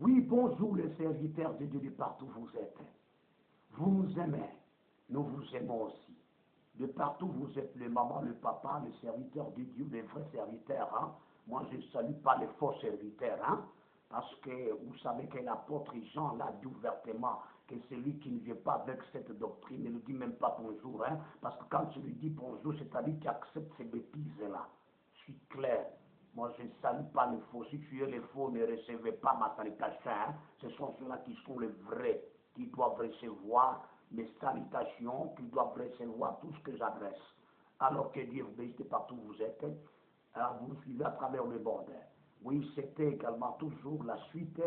Oui, bonjour les serviteurs de Dieu de partout où vous êtes. Vous nous aimez, nous vous aimons aussi. De partout où vous êtes, le maman, le papa, les serviteurs de Dieu, les vrais serviteurs. Hein? Moi, je ne salue pas les faux serviteurs. Hein? Parce que vous savez que l'apôtre Jean l'a dit ouvertement que celui qui ne vient pas avec cette doctrine ne lui dit même pas bonjour. Hein? Parce que quand tu lui dis bonjour, c'est-à-dire qu'il accepte ces bêtises-là. Je suis clair. Moi, je ne salue pas les faux. Si tu es les faux, ne recevez pas ma salutation. Hein? Ce sont ceux-là qui sont les vrais, qui doivent recevoir mes salutations, qui doivent recevoir tout ce que j'adresse. Alors que Dieu vous bénisse partout où vous êtes. Alors vous suivez à travers le monde. Oui, c'était également toujours la suite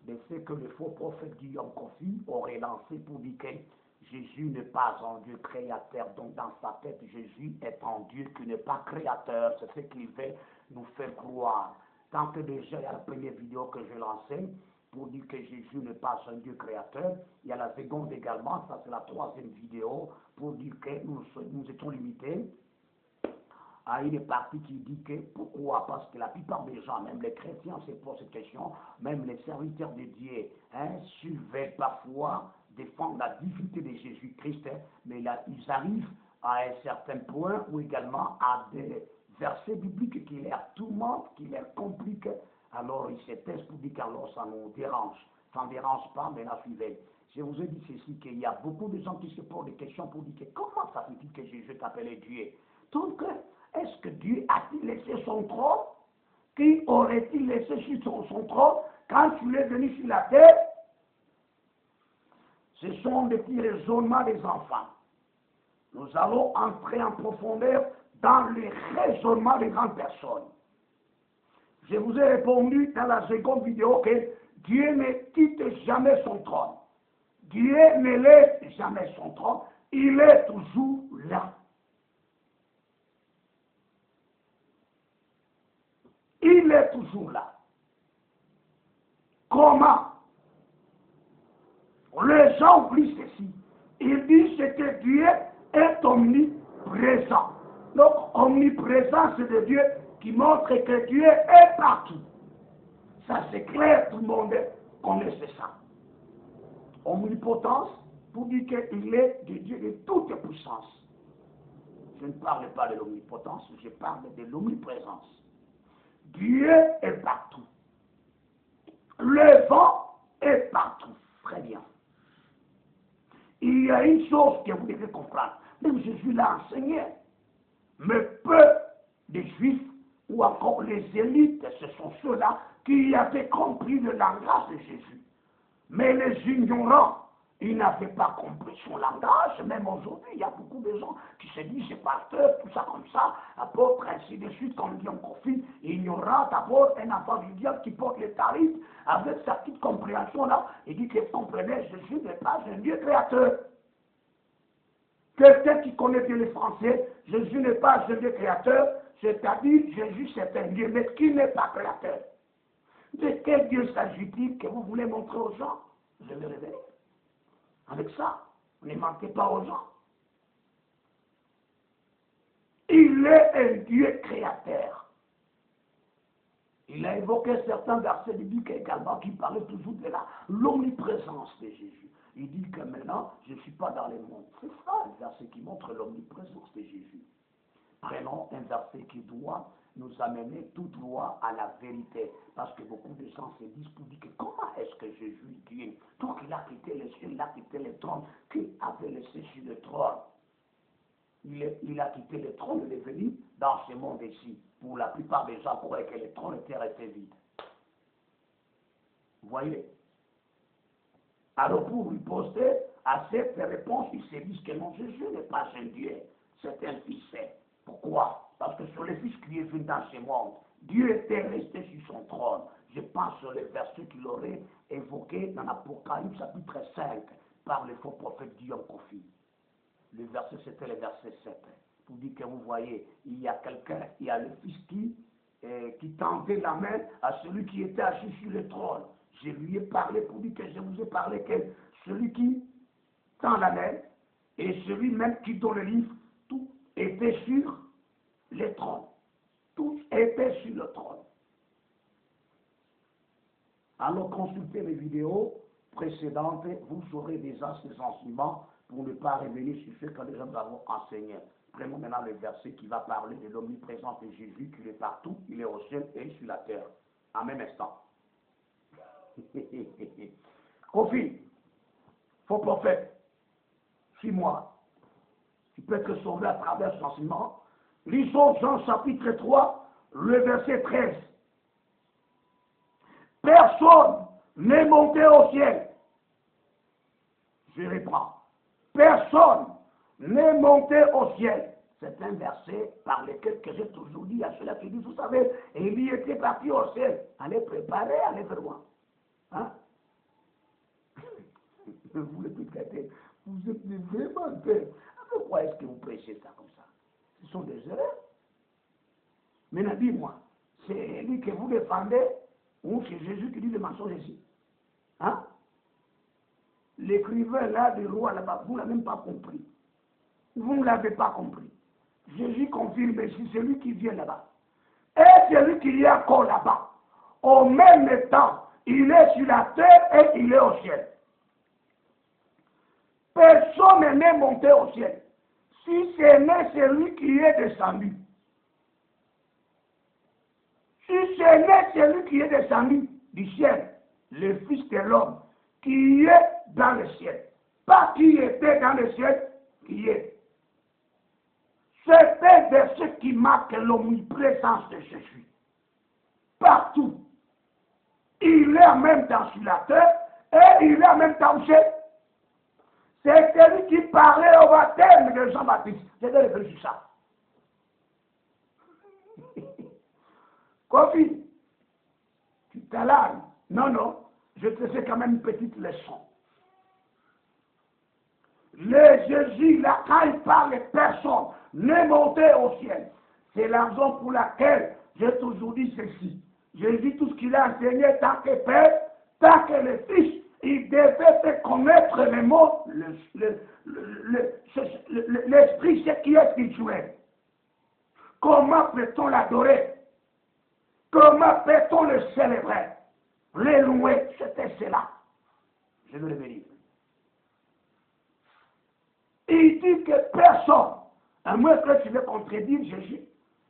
de ce que le faux prophète Guillaume Kofi aurait lancé pour dire que Jésus n'est pas un Dieu créateur. Donc dans sa tête, Jésus est un Dieu qui n'est pas créateur. C'est ce qu'il veut nous faire croire. Tant que déjà il y a la première vidéo que je lançais pour dire que Jésus n'est pas un Dieu créateur. Il y a la seconde également, ça c'est la troisième vidéo, pour dire que nous étions limités à une partie qui dit que pourquoi? Parce que la plupart des gens, même les chrétiens, se posent cette question, même les serviteurs de Dieu, veulent parfois défendre la divinité de Jésus-Christ, mais là, ils arrivent à un certain point ou également à des versets bibliques qui leur tourmentent, qui leur compliquent. Alors ils se taisent pour dire qu'alors ça nous dérange. Ça ne dérange pas, mais la suivez. Je vous ai dit ceci, qu'il y a beaucoup de gens qui se posent des questions pour dire que comment ça fait-il que Jésus t'appelait Dieu? Donc, est-ce que Dieu a-t-il laissé son trône? Qui aurait-il laissé sur son trône quand il est venu sur la terre? Ce sont des petits raisonnements des enfants. Nous allons entrer en profondeur dans les raisonnements des grandes personnes. Je vous ai répondu dans la seconde vidéo que Dieu ne quitte jamais son trône. Dieu ne laisse jamais son trône. Il est toujours là. Il est toujours là. Comment? Les gens oublient ceci. Ils disent que Dieu est omniprésent. Donc, omniprésent, c'est de Dieu qui montre que Dieu est partout. Ça, c'est clair, tout le monde connaît ça. Omnipotence, pour dire qu'il est de Dieu de toute puissance. Je ne parle pas de l'omnipotence, je parle de l'omniprésence. Dieu est partout. Le vent est partout. Très bien. Il y a une chose que vous devez comprendre. Même Jésus l'a enseigné. Mais peu de Juifs ou encore les élites, ce sont ceux-là qui avaient compris le langage de Jésus. Mais les ignorants, ils n'avaient pas compris son langage. Même aujourd'hui, il y a beaucoup de gens qui se disent c'est pasteur, tout ça comme ça, apôtre, ainsi de suite, comme dit en conflit, ignorant d'abord un enfant du diable qui porte les tarifs avec sa petite compréhension là, et dit que comprenez, Jésus n'est pas un Dieu créateur. Quelqu'un qui connaît bien le français, Jésus n'est pas un Dieu créateur, c'est-à-dire Jésus c'est un Dieu, mais qui n'est pas créateur. De quel Dieu s'agit-il que vous voulez montrer aux gens? Je vais révéler. Avec ça, ne mentez pas aux gens. Il est un Dieu créateur. Il a évoqué certains versets bibliques également qui parlaient toujours de l'omniprésence de Jésus. Il dit que maintenant, je ne suis pas dans le monde. C'est ça un verset qui montre l'omniprésence de Jésus. Prenons un verset qui doit nous amener tout droit à la vérité. Parce que beaucoup de gens se disent pour dire que comment est-ce que Jésus est Dieu? Donc il a quitté les cieux, il a quitté le trône. Qui avait laissé sur le trône? Il a quitté le trône, il est venu dans ce monde ici. Pour la plupart des gens croyaient que le trône était resté vide. Vous voyez? Alors pour lui poster à cette réponse, ils se disent que non, Jésus n'est pas un Dieu, c'est un fils. Pourquoi? Parce que sur le Fils qui est venu dans ce monde, Dieu était resté sur son trône. Je pense sur les versets qu'il aurait évoqués dans l'Apocalypse chapitre 5 par le faux prophète Guillaume Kofi. Le verset, c'était le verset 7. Pour dire que vous voyez, il y a quelqu'un, il y a le Fils qui tendait la main à celui qui était assis sur le trône. Je lui ai parlé pour dire que je vous ai parlé que celui qui tend la main et celui même qui donne le livre, tout était sur le trône. Tous étaient sur le trône. Alors consultez les vidéos précédentes, vous aurez déjà ces enseignements pour ne pas revenir sur ce que déjà nous avons enseigné. Prenons maintenant le verset qui va parler de l'omniprésence de Jésus, qui est partout, il est au ciel et sur la terre, en même instant. Kofi, faux prophète, suis-moi. Tu peux te sauver à travers cet enseignement. Lisons Jean chapitre 3, le verset 13. Personne n'est monté au ciel. Je reprends. Personne n'est monté au ciel. C'est un verset par lequel que j'ai toujours dit à ceux-là qui disent, vous savez, Élie était parti au ciel. Allez préparer, allez vers moi. Hein? Vous le traitez. Vous êtes vraiment peur. Pourquoi est-ce que vous prêchez ça comme ça? Ce sont des erreurs. Maintenant, dis-moi, c'est Élie que vous défendez ou c'est Jésus qui dit le mensonge ici? Hein? L'écrivain là du roi là-bas, vous ne l'avez même pas compris. Vous ne l'avez pas compris. Jésus confirme ici, c'est lui qui vient là-bas. Et celui qui est encore là-bas. Au même temps, il est sur la terre et il est au ciel. Personne n'est monté au ciel. Si ce n'est celui qui est descendu. Si ce n'est celui qui est descendu du ciel, le Fils de l'homme, qui est dans le ciel. Pas qui était dans le ciel, qui est. C'est un verset qui marque l'omniprésence de Jésus. Partout. Il est en même temps sur la terre et il est en même temps au ciel. C'est celui qui parlait au baptême de Jean-Baptiste. Je vais revenir sur ça. Kofi, tu t'alarmes. Non, non, je te fais quand même une petite leçon. Le Jésus, là, quand il parle, personne n'est monté au ciel. C'est la raison pour laquelle j'ai toujours dit ceci. Jésus, tout ce qu'il a enseigné, tant que Père, tant que le Fils, il devait faire connaître les mots, l'esprit, ce qui est spirituel. Comment peut-on l'adorer? Comment peut-on le célébrer? Le louer, c'était cela. Je veux le dire. Il dit que personne, à moins que tu veux contredire Jésus,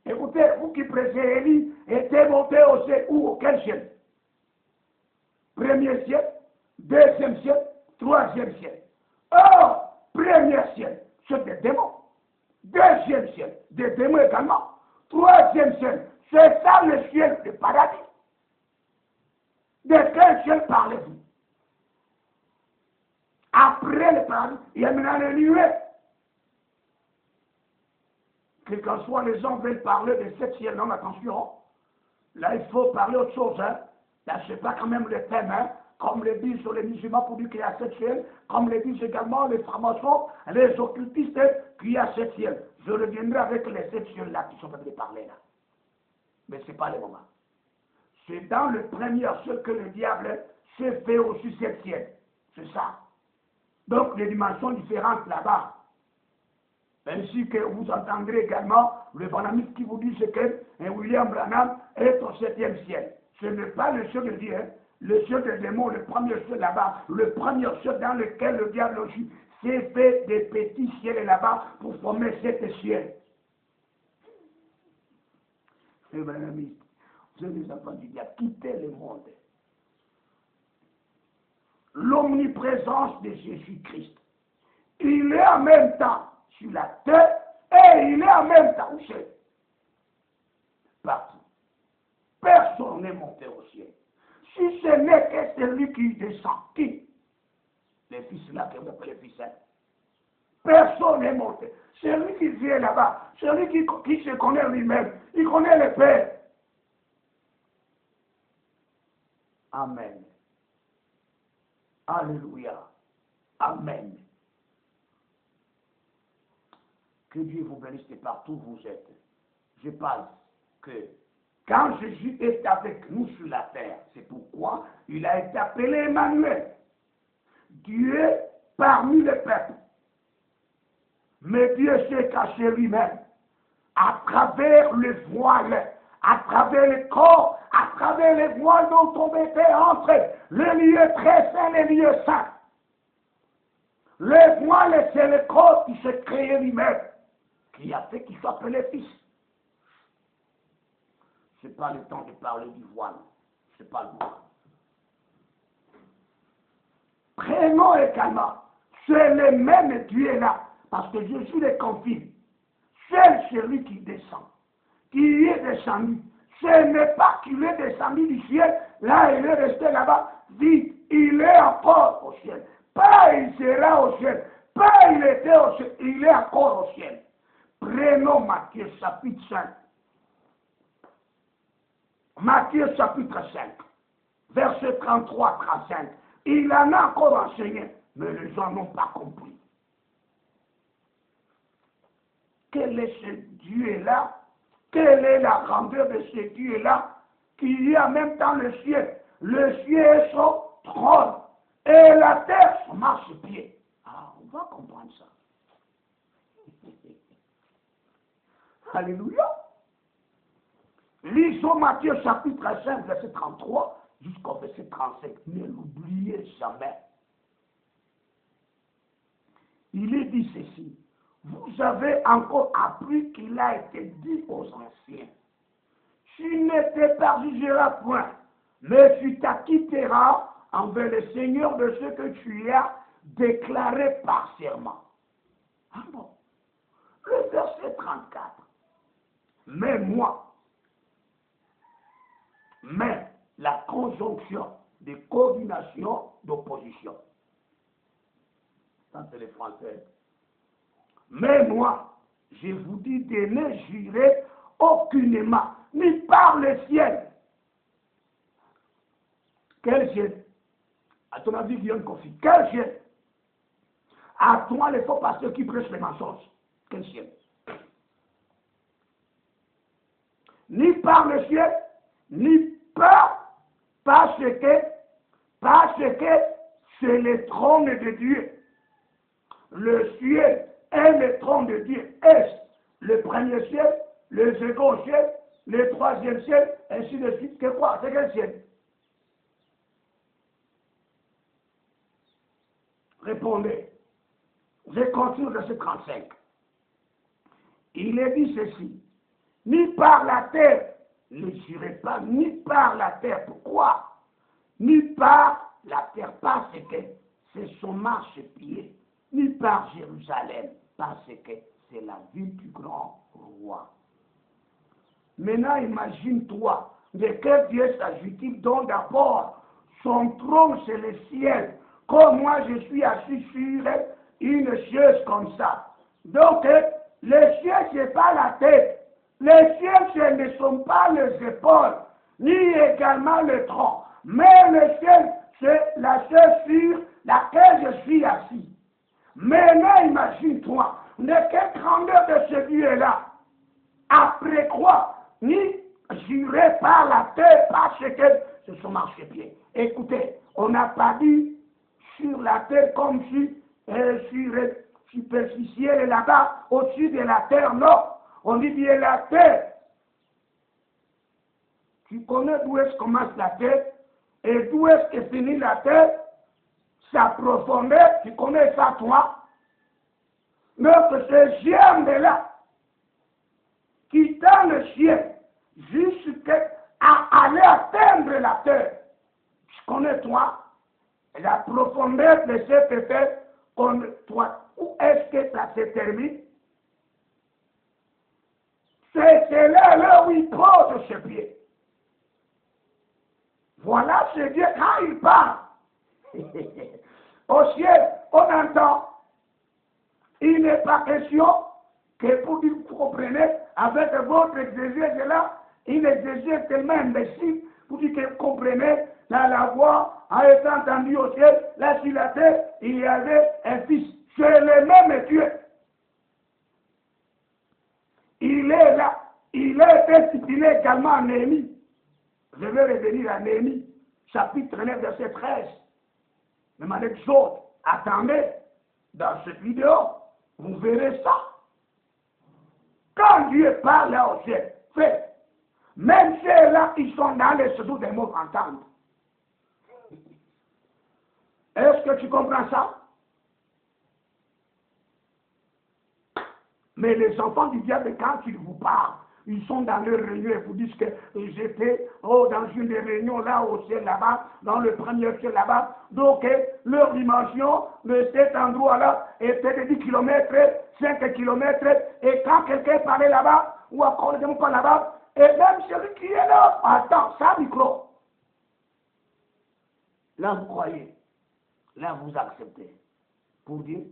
écoutez, vous qui prêchez Élie, était monté au ciel ou auquel ciel? Premier ciel, deuxième ciel, troisième ciel. Or, premier ciel, c'est des démons. Deuxième ciel, des démons également. Troisième ciel, c'est ça le ciel du paradis. De quel ciel parlez-vous? Après le paradis, il y a maintenant les nuées. Quel qu'en soit, les gens veulent parler de cette ciel, non, attention. Là, il faut parler autre chose. Hein. Là, ce n'est pas quand même le thème, hein. Comme le disent les musulmans pour dire qu'il y a sept ciels, comme le disent également les francs-maçons, les occultistes, qu'il y a sept ciels. Je reviendrai avec les sept ciels là qui sont en train de parler là. Mais ce n'est pas le moment. C'est dans le premier ciel que le diable se fait aussi sept ciels. C'est ça. Donc, les dimensions différentes là-bas. Ainsi que vous entendrez également le banamiste qui vous dit que William Branham est au septième ciel. Ce n'est pas le ciel de Dieu, hein. Le ciel des démons, le premier ciel là-bas, le premier ciel dans lequel le diable aussi s'est fait des petits ciels là-bas pour former sept ciels. Les banamistes, vous êtes des enfants du diable, quittez le monde. L'omniprésence de Jésus-Christ. Il est en même temps sur la terre et il est en même temps au ciel. Partout. Personne n'est monté au ciel. Si ce n'est que celui qui descend, qui? Les fils là, que vous appelez les fils. Hein? Personne n'est monté. Celui qui vient là-bas, celui qui se connaît lui-même, il connaît le Père. Amen. Alléluia. Amen. Que Dieu vous bénisse de partout où vous êtes. Je pense que quand Jésus est avec nous sur la terre, c'est pourquoi il a été appelé Emmanuel. Dieu parmi les peuples. Mais Dieu s'est caché lui-même à travers le voile, à travers le corps, à travers les voiles dont on mettait entre le lieu très saint et le lieu saint. Le voile, c'est le corps qui s'est créé lui-même, qui a fait qu'il soit appelé fils. Ce n'est pas le temps de parler du voile. Ce n'est pas le voile. Prenons également, c'est le même Dieu-là, parce que Jésus les confie. C'est celui qui descend, qui est descendu. Ce n'est pas qu'il est descendu du ciel, là il est resté là-bas, vide. Il est encore au ciel. Pas il sera au ciel, pas il était au ciel, il est encore au ciel. Prenons Matthieu chapitre 5. Matthieu chapitre 5, verset 33-35. Il en a encore enseigné, mais les gens n'ont pas compris. Quel est ce Dieu-là? Quelle est la grandeur de ce Dieu-là qui est en même temps le ciel? Le ciel est son trône et la terre son marchepied. Ah, on va comprendre ça. Alléluia. Lisons Matthieu chapitre 5, verset 33 jusqu'au verset 35. Ne l'oubliez jamais. Il est dit ceci. Vous avez encore appris qu'il a été dit aux anciens. Tu ne te parjugeras point, mais tu t'acquitteras envers le Seigneur de ce que tu as déclaré par serment. Ah bon. Le verset 34. Mais moi, mais la conjonction de coordination d'opposition. Ça, c'est les Français. Mais moi, je vous dis de ne jurer aucunement, ni par le ciel. Quel ciel? À ton avis, Guillaume Kofi, quel ciel? À toi, les faux pasteurs qui prêchent les mensonges. Quel ciel? Ni par le ciel, ni par, parce que c'est le trône de Dieu. Le ciel est le trône de Dieu. Est le premier ciel, le second ciel, le troisième ciel, ainsi de suite. Que quoi? C'est quel ciel? Répondez. Je continue au verset 35. Il est dit ceci. Ni par la terre, ne jurez pas, ni par la terre. Pourquoi? Ni par la terre, parce que c'est son marchepied. Ni par Jérusalem, parce que c'est la ville du grand roi. Maintenant, imagine-toi, de quel Dieu s'agit-il donc d'abord? Son trône, c'est le ciel. Comme moi, je suis assis sur une chaise comme ça. Donc, le ciel, ce n'est pas la tête. Les cieux, ce ne sont pas les épaules, ni également le tronc. Mais le ciel, c'est la chaise sur laquelle je suis assis. Maintenant, imagine-toi, de quelle grandeur de ce Dieu-là. Après quoi? Ni jurer par la terre parce que c'est son marchepied. Écoutez, on n'a pas dit sur la terre comme si sur superficiel là-bas, au-dessus de la terre, non. On dit bien la terre. Tu connais d'où est-ce commence la terre et d'où est-ce que finit la terre? Sa profondeur, tu connais ça toi? Mais que ce germe-là qui tend le ciel jusqu'à aller atteindre la terre. Tu connais toi? La profondeur de cette terre, toi, où est-ce que ça se termine? C'est là où il pose ses pieds. Voilà ce Dieu quand il parle. Au ciel, on entend. Il n'est pas question que pour que vous compreniez, avec votre exégèse là, une exégèse tellement imbécile, pour dire que vous comprenez, dans la voix, en étant entendu au ciel, là sur la terre, il y avait un fils. C'est le même Dieu. Il est là. Il a été stipulé également en Néhémie. Je vais revenir à Néhémie, chapitre 9, verset 13. Même avec d'autres, attendez, dans cette vidéo, vous verrez ça. Quand Dieu parle là au ciel, fait, Même ceux-là qui sont dans les séjours des morts entendent. Est-ce que tu comprends ça? Mais les enfants du diable, quand ils vous parlent, ils sont dans leur réunion et vous disent que j'étais dans une des réunions là au ciel là-bas, dans le premier ciel là-bas. Donc leur dimension de cet endroit-là était de 10 km, 5 km. Et quand quelqu'un parlait là-bas, ou encore ne pas là-bas, et même celui qui est là, attends, ça micro. Là vous croyez, là vous acceptez. Pour dire,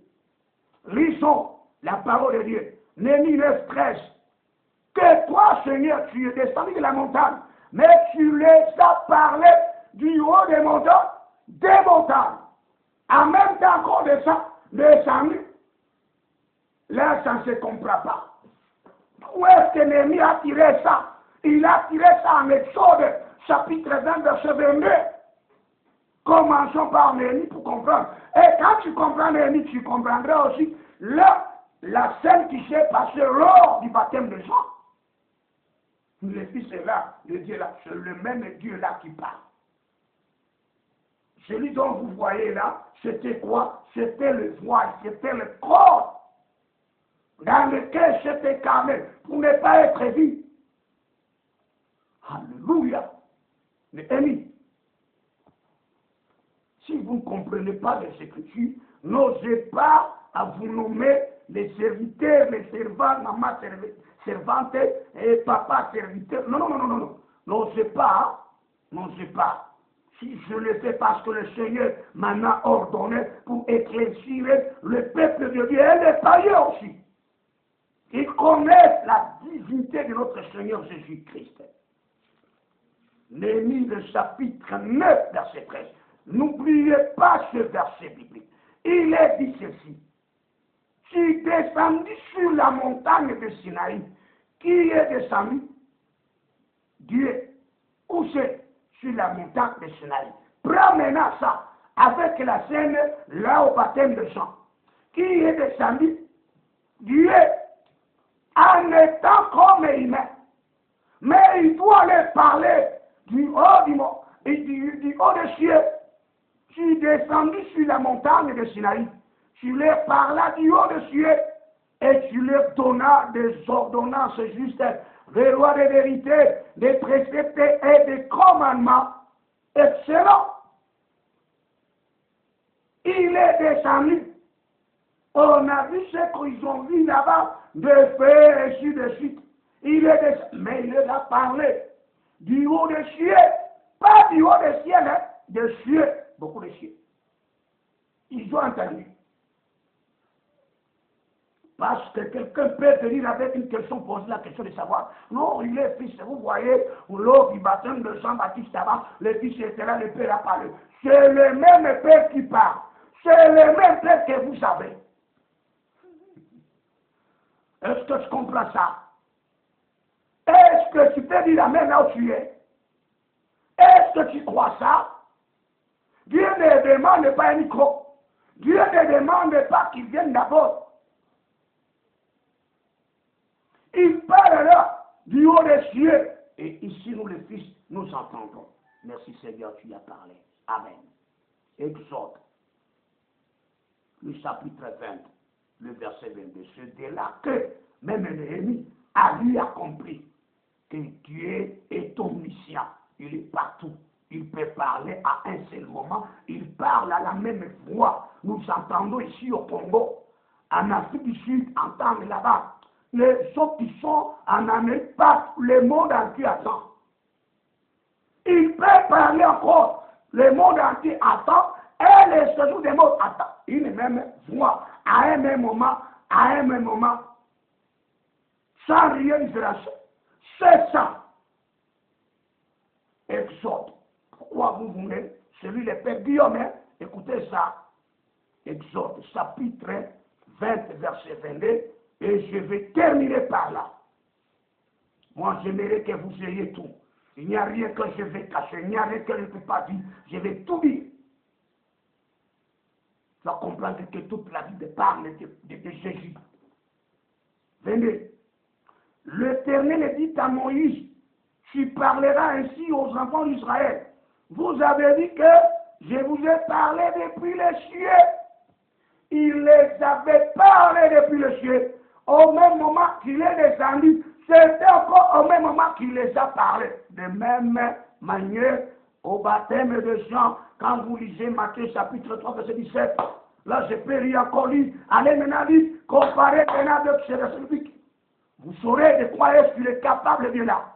lisons la parole de Dieu. Néhémie 9:13. Que toi, Seigneur, tu es descendu de la montagne, mais tu les as parlé du haut des montagnes. En même temps qu'on descendu, là, ça ne se comprend pas. Où est-ce que Néhémie a tiré ça? Il a tiré ça en Exode, chapitre 20, verset 22. Commençons par Néhémie pour comprendre. Et quand tu comprends Néhémie, tu comprendras aussi la scène qui s'est passée lors du baptême de Jean. Le Fils est là, le Dieu là, c'est le même Dieu là qui parle. Celui dont vous voyez là, c'était quoi? C'était le voile, c'était le corps dans lequel s'était carné pour ne pas être vu. Alléluia. Mais Élie, si vous ne comprenez pas les Écritures, n'osez pas à vous nommer les serviteurs, les servants, maman servante et papa serviteur. Non. N'osez pas, n'osez pas. Si je le fais parce que le Seigneur m'en a ordonné pour éclaircir le peuple de Dieu et les païens aussi. Ils connaissent la divinité de notre Seigneur Jésus-Christ. Néhémie, le chapitre 9, verset 13. N'oubliez pas ce verset biblique. Il est dit ceci. Tu descendis sur la montagne de Sinaï. Qui est descendu? Dieu. Où c'est? Sur la montagne de Sinaï. Prends maintenant ça avec la scène là au baptême de Jean. Qui est descendu? Dieu. En étant comme humain. Mais il doit aller parler du haut du haut des cieux. Tu es descendu sur la montagne de Sinaï. Tu leur parlas du haut des cieux et tu leur donnas des ordonnances justes, des lois de vérité, des préceptes et des commandements excellents. Il est descendu. On a vu ce qu'ils ont vu là-bas, de feu et ainsi de suite. Il est descendu, mais il leur a parlé du haut des cieux, pas du haut des cieux, hein, des cieux, beaucoup de cieux. Ils ont entendu. Parce que quelqu'un peut venir avec une question, poser la question de savoir. Non, il est fils. Vous voyez, lors du baptême de Jean-Baptiste avant, le fils était là, le père a parlé. C'est le même père qui parle. C'est le même père que vous savez. Est-ce que tu comprends ça? Est-ce que tu peux dire amen là où tu es? Est-ce que tu crois ça? Dieu ne demande pas un micro. Dieu ne demande pas qu'il vienne d'abord. Il parle là du haut des cieux. Et ici, nous les fils, nous entendons. Merci Seigneur, tu as parlé. Amen. Exode, le chapitre 20, le verset 22. C'est de là que même Néhémie a lui accompli que Dieu est omniscient. Il est partout. Il peut parler à un seul moment. Il parle à la même voix. Nous entendons ici au Congo. En Afrique du Sud, entendre là-bas. Les autres qui sont en Amérique, pas le monde entier attend. Il peut parler encore. Le monde entier attend. Et les séjours des morts attendent. Une même voix. À un même moment. Sans rien dire. C'est ça. Exode. Pourquoi vous voulez? Celui le Père Guillaume, hein? Écoutez ça. Exode, chapitre 20, verset 22. Et je vais terminer par là. Moi, j'aimerais que vous ayez tout. Il n'y a rien que je vais cacher. Il n'y a rien que je ne peux pas dire. Je vais tout dire. Tu vas comprendre que toute la Bible parle de Jésus. Venez. L'Éternel dit à Moïse, Tu parleras ainsi aux enfants d'Israël. Vous avez dit que je vous ai parlé depuis les cieux. Il les avait parlé depuis les cieux. Au même moment qu'il est descendu, c'était encore au même moment qu'il les a parlé. De même manière, au baptême de Jean, quand vous lisez Matthieu chapitre 3, verset 17, là je peux lire encore lire, allez maintenant lire, comparez maintenant avec ce verset. Vous saurez de quoi est-ce qu'il est capable de là.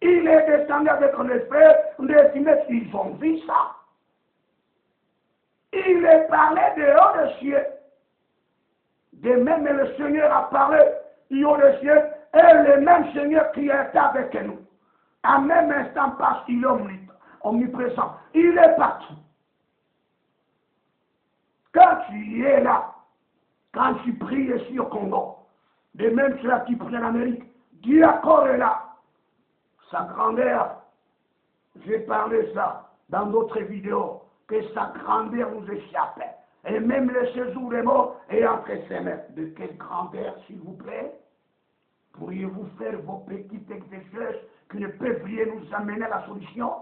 Il est descendu avec les frères, ils ont vu ça. Il est parlé de haut des cieux. De même, le Seigneur a parlé du haut des cieux, et le même Seigneur qui est avec nous. En même instant, parce qu'il est omniprésent. Il est partout. Quand tu es là, quand tu pries ici au Congo, de même ceux qui prient en Amérique, Dieu encore est là. Sa grandeur, j'ai parlé ça dans d'autres vidéos, que sa grandeur nous échappait. Et même le séjour des morts est entre ses mains. De quelle grandeur, s'il vous plaît? Pourriez-vous faire vos petits exercices qui ne peuvent rien nous amener à la solution?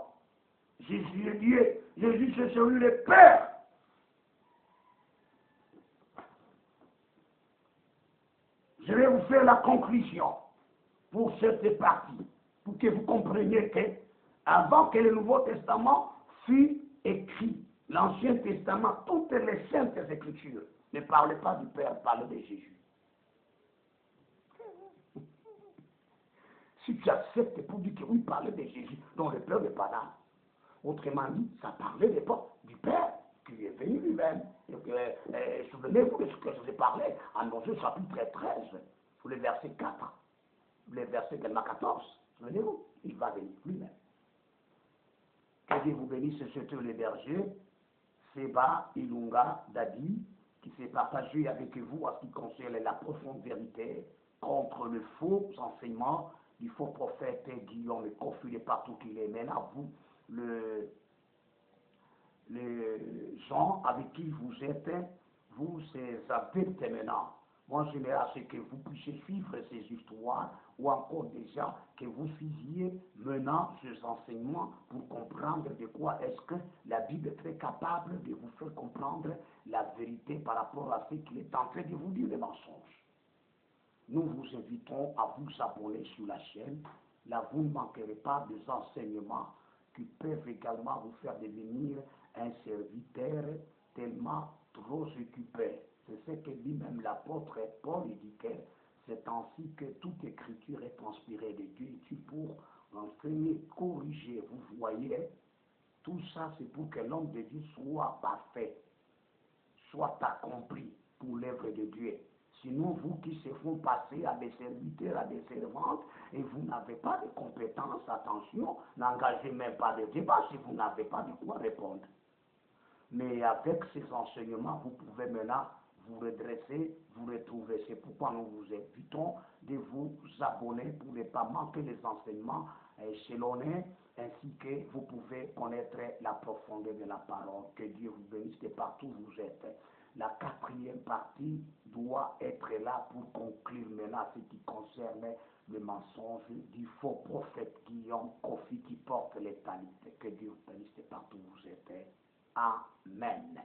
Jésus est Dieu. Jésus, c'est celui le Père. Je vais vous faire la conclusion pour cette partie, pour que vous compreniez que, avant que le Nouveau Testament fût écrit, l'Ancien Testament, toutes les saintes Écritures ne parlaient pas du Père, parlaient de Jésus. Si tu acceptes pour dire que oui, parlait de Jésus, dont le Père n'est pas là. Autrement dit, ça parlait du Père qui est venu lui-même. Souvenez-vous de ce que je vous ai parlé en Osée chapitre 13, sur le verset 4, le verset 14. Souvenez-vous, il va venir lui-même. Que Dieu vous bénisse, c'était le berger, Seba Ilunga Dadi, qui s'est partagé avec vous en ce qui concerne la profonde vérité contre le faux enseignement du faux prophète Guillaume Kofi de partout qu'il est. Maintenant, vous, les gens avec qui vous êtes, vous, ces adeptes maintenant. Moi, j'aimerais à ce que vous puissiez suivre ces histoires ou encore déjà que vous suiviez maintenant ces enseignements pour comprendre de quoi est-ce que la Bible est très capable de vous faire comprendre la vérité par rapport à ce qu'il est en train de vous dire, les mensonges. Nous vous invitons à vous abonner sur la chaîne. Là, vous ne manquerez pas des enseignements qui peuvent également vous faire devenir un serviteur tellement trop occupé. C'est ce que dit même l'apôtre Paul, il dit que c'est ainsi que toute écriture est inspirée de Dieu pour enseigner, corriger. Vous voyez, tout ça c'est pour que l'homme de Dieu soit parfait, soit accompli pour l'œuvre de Dieu. Sinon, vous qui se font passer à des serviteurs, à des servantes, et vous n'avez pas de compétences, attention, n'engagez même pas de débat si vous n'avez pas de quoi répondre. Mais avec ces enseignements, vous pouvez maintenant vous redresser, vous retrouver. C'est pourquoi nous vous invitons de vous abonner pour ne pas manquer les enseignements échelonnés, ainsi que vous pouvez connaître la profondeur de la parole. Que Dieu vous bénisse de partout où vous êtes. La quatrième partie doit être là pour conclure maintenant ce qui concerne le mensonge du faux prophète Guillaume Kofi qui porte les talites. Que Dieu vous bénisse de partout où vous êtes. Amen.